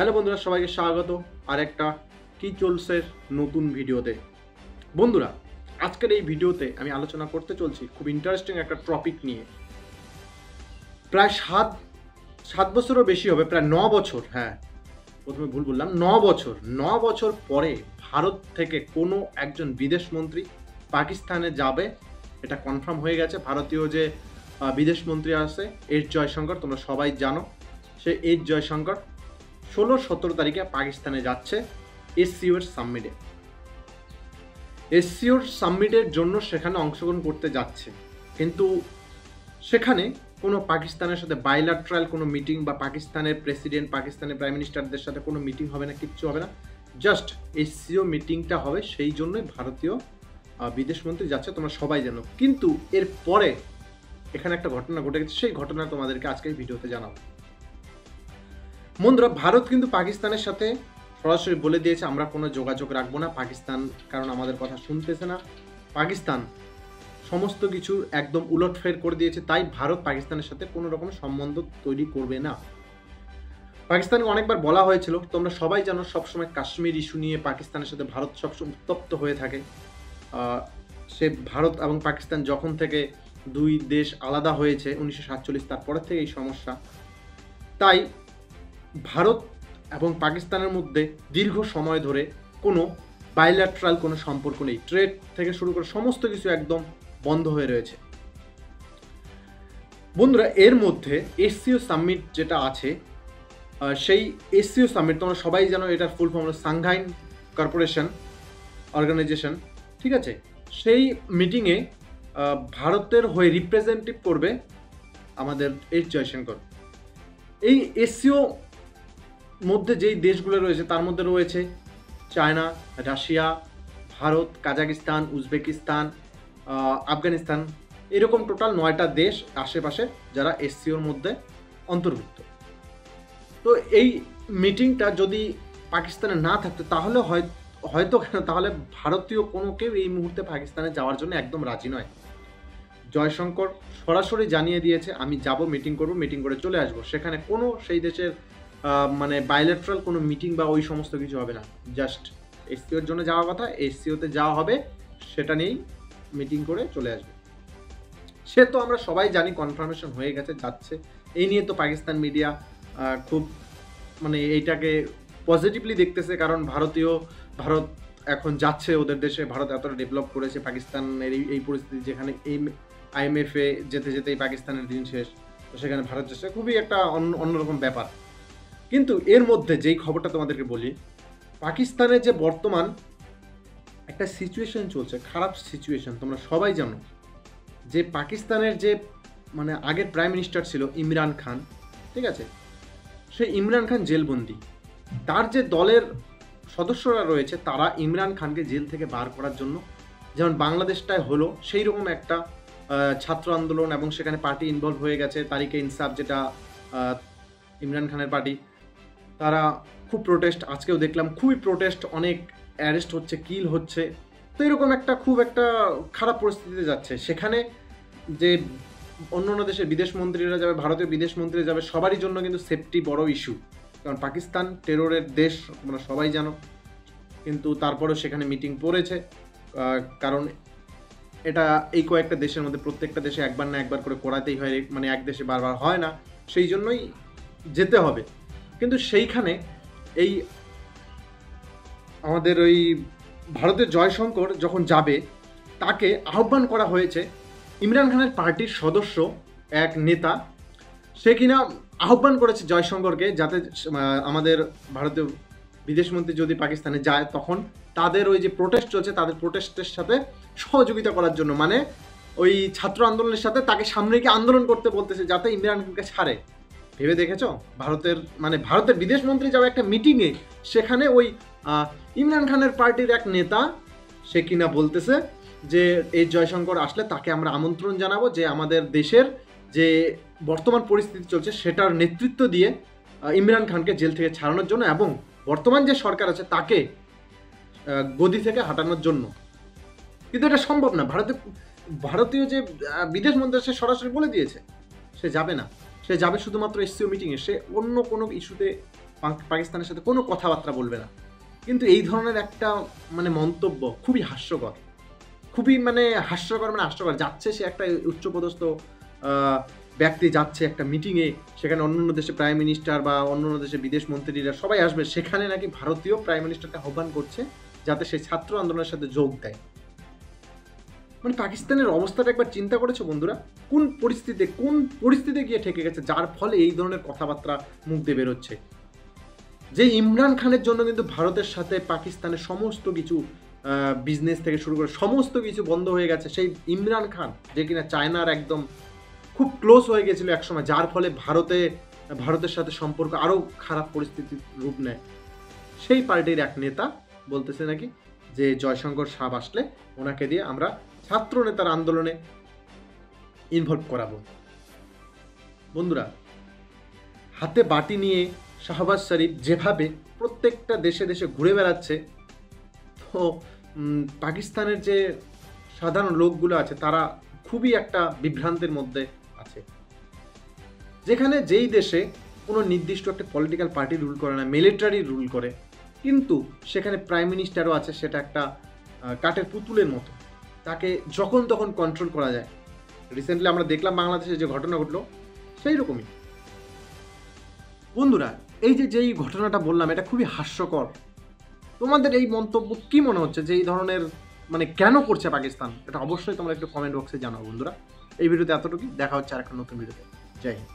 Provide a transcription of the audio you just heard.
Hello বন্ধুরা, সবাইকে স্বাগত আর একটা কি চলছে নতুন ভিডিওতে। বন্ধুরা, আজকের এই ভিডিওতে আমি আলোচনা করতে চলছি খুব ইন্টারেস্টিং একটা টপিক নিয়ে। প্রায় সাত বছরও বেশি হবে, প্রায় 9 বছর। হ্যাঁ, প্রথমে ভুল বললাম, 9 বছর। 9 বছর পরে ভারত থেকে কোনো একজন বিদেশ মন্ত্রী পাকিস্তানে যাবে, এটা কনফার্ম হয়ে গেছে। ভারতীয় যে বিদেশ মন্ত্রী আছে এস জয়শঙ্কর, তোমরা সবাই জানো, সে এস জয়শঙ্কর 16-17 তারিখে পাকিস্তানে যাচ্ছে এসসিওর সামিটে। এসসিওর সামিটের জন্য সেখানে অংশগ্রহণ করতে যাচ্ছে, কিন্তু সেখানে কোনো পাকিস্তানের সাথে বাইল্যাট্রাল কোনো মিটিং বা পাকিস্তানের প্রেসিডেন্ট, পাকিস্তানের প্রাইম মিনিস্টারদের সাথে কোনো মিটিং হবে না, কিচ্ছু হবে না। জাস্ট এসসিও মিটিংটা হবে, সেই জন্যই ভারতীয় বিদেশমন্ত্রী যাচ্ছে, তোমরা সবাই জানো। কিন্তু এর পরে এখানে একটা ঘটনা ঘটে গেছে, সেই ঘটনা তোমাদেরকে আজকের ভিডিওতে জানাবো। বন্ধুরা, ভারত কিন্তু পাকিস্তানের সাথে সরাসরি বলে দিয়েছে আমরা কোনো যোগাযোগ রাখবো না পাকিস্তান, কারণ আমাদের কথা শুনতেছে না। পাকিস্তান সমস্ত কিছু একদম উলটফের করে দিয়েছে, তাই ভারত পাকিস্তানের সাথে কোনো রকম সম্বন্ধ তৈরি করবে না। পাকিস্তানকে অনেকবার বলা হয়েছিল, তোমরা সবাই জানো, সবসময় কাশ্মীর ইস্যু নিয়ে পাকিস্তানের সাথে ভারত সবসময় উত্তপ্ত হয়ে থাকে। সে ভারত এবং পাকিস্তান যখন থেকে দুই দেশ আলাদা হয়েছে 1947, তারপরের থেকে এই সমস্যা। তাই ভারত এবং পাকিস্তানের মধ্যে দীর্ঘ সময় ধরে কোনো বাইল্যাট্রাল কোনো সম্পর্ক নেই। ট্রেড থেকে শুরু করে সমস্ত কিছু একদম বন্ধ হয়ে রয়েছে। বন্ধুরা, এর মধ্যে এসসিও সামিট যেটা আছে, সেই এসসিও সামিট তোমরা সবাই জানো, এটার ফুল ফর্ম হলো সাংঘাই কর্পোরেশন অর্গানাইজেশন, ঠিক আছে। সেই মিটিংয়ে ভারতের হয়ে রিপ্রেজেন্টেটিভ করবে আমাদের এস জয়শঙ্কর। এই এসসিও মধ্যে যেই দেশগুলো রয়েছে তার মধ্যে রয়েছে China, Russia, Bharat, Kazakhstan, Uzbekistan, Afghanistan, এরকম টোটাল 9টা দেশ আশেপাশে যারা এসসিওর মধ্যে অন্তর্ভুক্ত। তো এই মিটিংটা যদি পাকিস্তানে না থাকতো তাহলে হয়তো তাহলে ভারতীয় কোনো কেউ এই মুহূর্তে পাকিস্তানে যাওয়ার জন্য একদম রাজি নয়। জয়শঙ্কর সরাসরি জানিয়ে দিয়েছে, আমি যাব, মিটিং করব, মিটিং করে চলে আসব। সেখানে কোনো সেই দেশের মানে বাইল্যাট্রাল কোনো মিটিং বা ওই সমস্ত কিছু হবে না। জাস্ট এসসিওর জন্য যাওয়ার কথা, এসসিওতে যাওয়া হবে, সেটা নিয়েই মিটিং করে চলে আসবে। সে তো আমরা সবাই জানি, কনফার্মেশন হয়ে গেছে, যাচ্ছে। এই নিয়ে তো পাকিস্তান মিডিয়া খুব মানে এইটাকে পজিটিভলি দেখতেছে, কারণ ভারত এখন যাচ্ছে ওদের দেশে। ভারত এতটা ডেভেলপ করেছে, পাকিস্তানের এই পরিস্থিতি, যেখানে এই IMF-এ যেতে যেতেই পাকিস্তানের দিন শেষ, তো সেখানে ভারত যাচ্ছে, খুবই একটা অন্যরকম ব্যাপার। কিন্তু এর মধ্যে যেই খবরটা তোমাদেরকে বলি, পাকিস্তানে যে বর্তমান একটা সিচুয়েশন চলছে, খারাপ সিচুয়েশন, তোমরা সবাই জানো যে পাকিস্তানের যে মানে আগের প্রাইম মিনিস্টার ছিল ইমরান খান, ঠিক আছে, সেই ইমরান খান জেলবন্দি। তার যে দলের সদস্যরা রয়েছে তারা ইমরান খানকে জেল থেকে বার করার জন্য, যেমন বাংলাদেশটায় হলো সেই রকম একটা ছাত্র আন্দোলন, এবং সেখানে পার্টি ইনভলভ হয়ে গেছে, তারিকে ইনসাফ যেটা ইমরান খানের পার্টি, তারা খুব প্রোটেস্ট, আজকেও দেখলাম খুবই প্রোটেস্ট, অনেক অ্যারেস্ট হচ্ছে, কিল হচ্ছে। তো এরকম খুব একটা খারাপ পরিস্থিতিতে যাচ্ছে। সেখানে যে অন্য দেশের বিদেশ মন্ত্রীরা যাবে, ভারতীয় বিদেশ মন্ত্রীরা যাবে, সবারই জন্য কিন্তু সেফটি বড় ইস্যু, কারণ পাকিস্তান টেরোরের দেশ, তোমরা সবাই জানো। কিন্তু তারপরেও সেখানে মিটিং পড়েছে, কারণ এটা এই কয়েকটা দেশের মধ্যে প্রত্যেকটা দেশে একবার না একবার করে করাতেই হয়, মানে এক দেশে বারবার হয় না, সেই জন্যই যেতে হবে। কিন্তু সেইখানে এই আমাদের ওই ভারতের জয়শঙ্কর যখন যাবে, তাকে আহ্বান করা হয়েছে ইমরান খানের পার্টির সদস্য এক নেতা, সে কিনা আহ্বান করেছে জয়শঙ্করকে, যাতে আমাদের ভারতীয় বিদেশমন্ত্রী যদি পাকিস্তানে যায় তখন তাদের ওই যে প্রোটেস্ট চলছে তাদের প্রোটেস্টের সাথে সহযোগিতা করার জন্য, মানে ওই ছাত্র আন্দোলনের সাথে তাকে সামনে গিয়ে আন্দোলন করতে বলতেছে, যাতে ইমরান খানকে ছাড়ে। ভেবে দেখেছ, ভারতের বিদেশমন্ত্রী যাবে একটা মিটিংয়ে, সেখানে ওই ইমরান খানের পার্টির এক নেতা সে কিনা বলতেছে যে এই জয়শঙ্কর আসলে তাকে আমরা আমন্ত্রণ জানাবো, যে আমাদের দেশের যে বর্তমান পরিস্থিতি চলছে সেটার নেতৃত্ব দিয়ে ইমরান খানকে জেল থেকে ছাড়ানোর জন্য, এবং বর্তমান যে সরকার আছে তাকে গদি থেকে হাঁটানোর জন্য। কিন্তু এটা সম্ভব না। ভারতীয় যে বিদেশ মন্ত্রী সে সরাসরি বলে দিয়েছে সে যাবে না, সে যাবে শুধুমাত্র এসসিও মিটিংয়ে, সে অন্য কোনো ইস্যুতে পাকিস্তানের সাথে কোনো কথাবার্তা বলবে না। কিন্তু এই ধরনের একটা মানে মন্তব্য খুবই হাস্যকর, খুবই মানে হাস্যকর যাচ্ছে সে একটা উচ্চপদস্থ ব্যক্তি যাচ্ছে একটা মিটিংয়ে, সেখানে অন্যান্য দেশে প্রাইম মিনিস্টার বা অন্যান্য দেশে বিদেশ মন্ত্রীরা সবাই আসবে, সেখানে নাকি ভারতীয় প্রাইম মিনিস্টারকে আহ্বান করছে যাতে সেই ছাত্র আন্দোলনের সাথে যোগ দেয়। মানে পাকিস্তানের অবস্থাটা একবার চিন্তা করেছো বন্ধুরা, কোন পরিস্থিতিতে গিয়ে ঠেকে গেছে, যার ফলে এই ধরনের কথাবার্তা মুখ দিয়ে বেরোচ্ছে। যে ইমরান খানের জন্য কিন্তু ভারতের সাথে পাকিস্তানের সমস্ত কিছু বিজনেস থেকে শুরু করে সমস্ত কিছু বন্ধ হয়ে গেছে। সেই ইমরান খান যে কিনা চায়নার একদম খুব ক্লোজ হয়ে গেছিল একসময়, যার ফলে ভারতের সাথে সম্পর্ক আরও খারাপ পরিস্থিতির রূপ নেয়। সেই পার্টির এক নেতা বলতেছে নাকি যে জয়শঙ্কর সাহেব আসলে ওনাকে দিয়ে আমরা ছাত্র নেতার আন্দোলনে ইনভলভ করাবো। বন্ধুরা, হাতে বাটি নিয়ে শাহবাজ শরীফ যেভাবে প্রত্যেকটা দেশে দেশে ঘুরে বেড়াচ্ছে, তো পাকিস্তানের যে সাধারণ লোকগুলো আছে তারা খুবই একটা বিভ্রান্তের মধ্যে আছে। যেখানে যেই দেশে কোনো নির্দিষ্ট একটা পলিটিক্যাল পার্টি রুল করে না, মিলিটারি রুল করে, কিন্তু সেখানে প্রাইম মিনিস্টারও আছে, সেটা একটা কাঠের পুতুলের মতো, তাকে যখন তখন কন্ট্রোল করা যায়। রিসেন্টলি আমরা দেখলাম বাংলাদেশে যে ঘটনা ঘটলো সেই রকমই। বন্ধুরা, যেই ঘটনাটা বললাম এটা খুবই হাস্যকর। তোমাদের এই মন্তব্য কি মনে হচ্ছে যে এই ধরনের মানে কেন করছে পাকিস্তান? এটা অবশ্যই তোমরা একটু কমেন্ট বক্সে জানাও বন্ধুরা। এই ভিডিওতে এতটুকুই, দেখা হচ্ছে আর একটা নতুন ভিডিওতে। জয় হিন্দ।